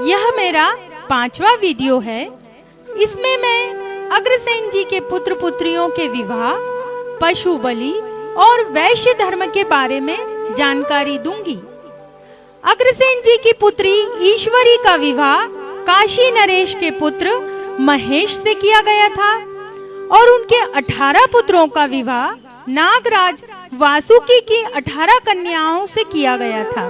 यह मेरा 5वां वीडियो है। इसमें मैं अग्रसेन जी के पुत्र पुत्रियों के विवाह, पशु बलि और वैश्य धर्म के बारे में जानकारी दूंगी। अग्रसेन जी की पुत्री ईश्वरी का विवाह काशी नरेश के पुत्र महेश से किया गया था और उनके 18 पुत्रों का विवाह नागराज वासुकी की 18 कन्याओं से किया गया था।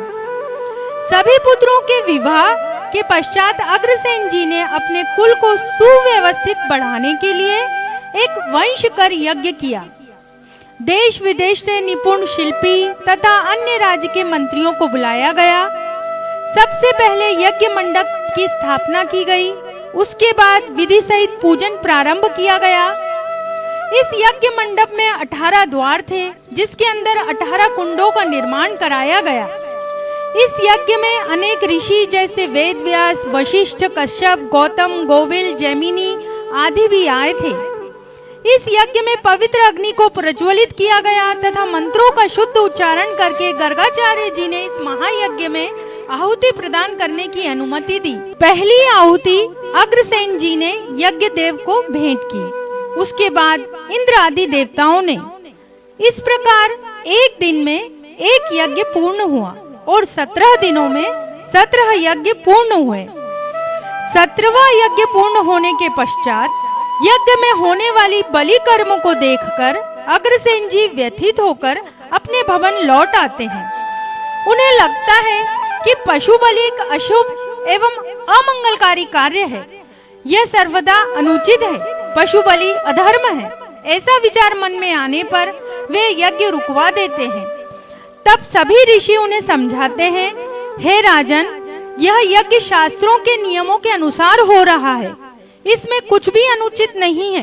सभी पुत्रों के विवाह के पश्चात अग्रसेन जी ने अपने कुल को सुव्यवस्थित बढ़ाने के लिए एक वंशकर यज्ञ किया। देश विदेश से निपुण शिल्पी तथा अन्य राज्य के मंत्रियों को बुलाया गया। सबसे पहले यज्ञ मंडप की स्थापना की गई। उसके बाद विधि सहित पूजन प्रारंभ किया गया। इस यज्ञ मंडप में 18 द्वार थे, जिसके अंदर 18 कुंडों का निर्माण कराया गया। इस यज्ञ में अनेक ऋषि जैसे वेद व्यास, वशिष्ठ, कश्यप, गौतम, गोविल, जैमिनी आदि भी आए थे। इस यज्ञ में पवित्र अग्नि को प्रज्वलित किया गया तथा मंत्रों का शुद्ध उच्चारण करके गर्गाचार्य जी ने इस महायज्ञ में आहुति प्रदान करने की अनुमति दी। पहली आहुति अग्रसेन जी ने यज्ञ देव को भेंट की। उसके बाद इंद्र आदि देवताओं ने। इस प्रकार एक दिन में एक यज्ञ पूर्ण हुआ और 17 दिनों में 17 यज्ञ पूर्ण हुए। 17वां यज्ञ पूर्ण होने के पश्चात यज्ञ में होने वाली बलि कर्म को देखकर अग्रसेन जी व्यथित होकर अपने भवन लौट आते हैं। उन्हें लगता है कि पशु बलि एक अशुभ एवं अमंगलकारी कार्य है। यह सर्वदा अनुचित है। पशु बलि अधर्म है। ऐसा विचार मन में आने पर वे यज्ञ रुकवा देते हैं। तब सभी ऋषि उन्हें समझाते हैं, हे राजन, यह यज्ञ शास्त्रों के नियमों के अनुसार हो रहा है। इसमें कुछ भी अनुचित नहीं है।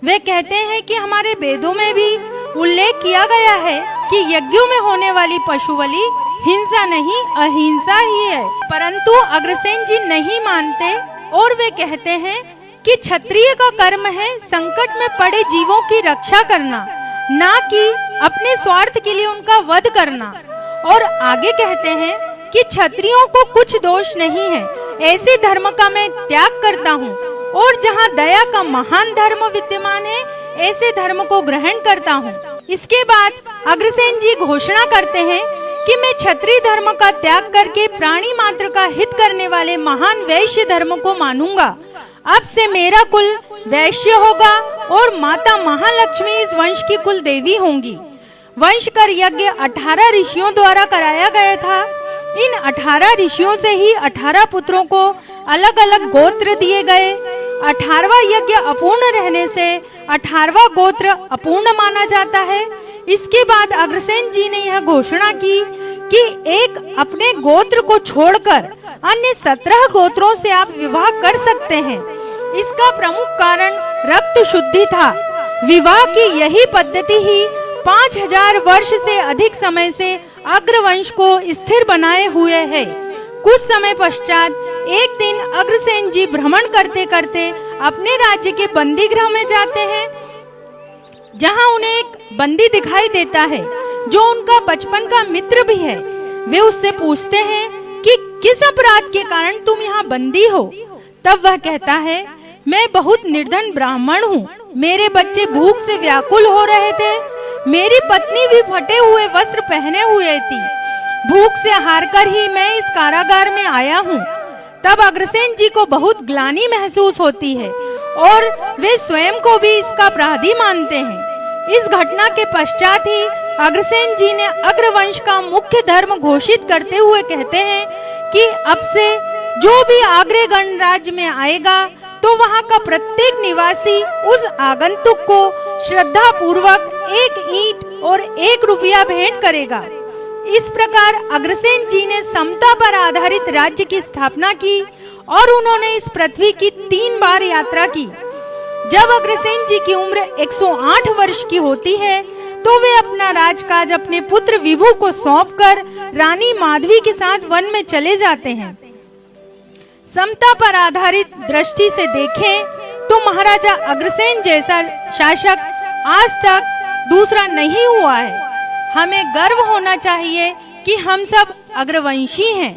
वे कहते हैं कि हमारे वेदों में भी उल्लेख किया गया है कि यज्ञों में होने वाली पशु बलि हिंसा नहीं अहिंसा ही है। परंतु अग्रसेन जी नहीं मानते और वे कहते हैं कि क्षत्रिय का कर्म है संकट में पड़े जीवों की रक्षा करना, ना कि अपने स्वार्थ के लिए उनका वध करना। और आगे कहते हैं कि क्षत्रियों को कुछ दोष नहीं है, ऐसे धर्म का मैं त्याग करता हूँ और जहाँ दया का महान धर्म विद्यमान है, ऐसे धर्म को ग्रहण करता हूँ। इसके बाद अग्रसेन जी घोषणा करते हैं कि मैं क्षत्रिय धर्म का त्याग करके प्राणी मात्र का हित करने वाले महान वैश्य धर्म को मानूंगा। अब से मेरा कुल वैश्य होगा और माता महालक्ष्मी इस वंश की कुल देवी होंगी। वंशकर यज्ञ 18 ऋषियों द्वारा कराया गया था। इन 18 ऋषियों से ही 18 पुत्रों को अलग अलग गोत्र दिए गए। 18वां यज्ञ अपूर्ण रहने से 18वां गोत्र अपूर्ण माना जाता है। इसके बाद अग्रसेन जी ने यह घोषणा की कि एक अपने गोत्र को छोड़कर अन्य 17 गोत्रों से आप विवाह कर सकते हैं। इसका प्रमुख कारण रक्त शुद्धि था। विवाह की यही पद्धति ही 5000 वर्ष से अधिक समय से अग्रवंश को स्थिर बनाए हुए है। कुछ समय पश्चात एक दिन अग्रसेन जी भ्रमण करते करते अपने राज्य के बंदी गृह में जाते हैं, जहां उन्हें एक बंदी दिखाई देता है जो उनका बचपन का मित्र भी है। वे उससे पूछते हैं कि किस अपराध के कारण तुम यहाँ बंदी हो। तब वह कहता है, मैं बहुत निर्धन ब्राह्मण हूँ। मेरे बच्चे भूख से व्याकुल हो रहे थे। मेरी पत्नी भी फटे हुए वस्त्र पहने हुए थी। भूख से हारकर ही मैं इस कारागार में आया हूँ। तब अग्रसेन जी को बहुत ग्लानि महसूस होती है और वे स्वयं को भी इसका अपराधी मानते हैं। इस घटना के पश्चात ही अग्रसेन जी ने अग्रवंश का मुख्य धर्म घोषित करते हुए कहते हैं कि अब से जो भी आग्रे गणराज्य में आएगा तो वहाँ का प्रत्येक निवासी उस आगंतुक को श्रद्धा पूर्वक 1 ईंट और 1 रुपया भेंट करेगा। इस प्रकार अग्रसेन जी ने समता पर आधारित राज्य की स्थापना की और उन्होंने इस पृथ्वी की 3 बार यात्रा की। जब अग्रसेन जी की उम्र 108 वर्ष की होती है तो वे अपना राजकाज अपने पुत्र विभु को सौंपकर रानी माधवी के साथ वन में चले जाते हैं। समता पर आधारित दृष्टि से देखें तो महाराजा अग्रसेन जैसा शासक आज तक दूसरा नहीं हुआ है। हमें गर्व होना चाहिए कि हम सब अग्रवंशी हैं।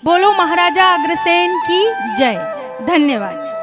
बोलो महाराजा अग्रसेन की जय। धन्यवाद।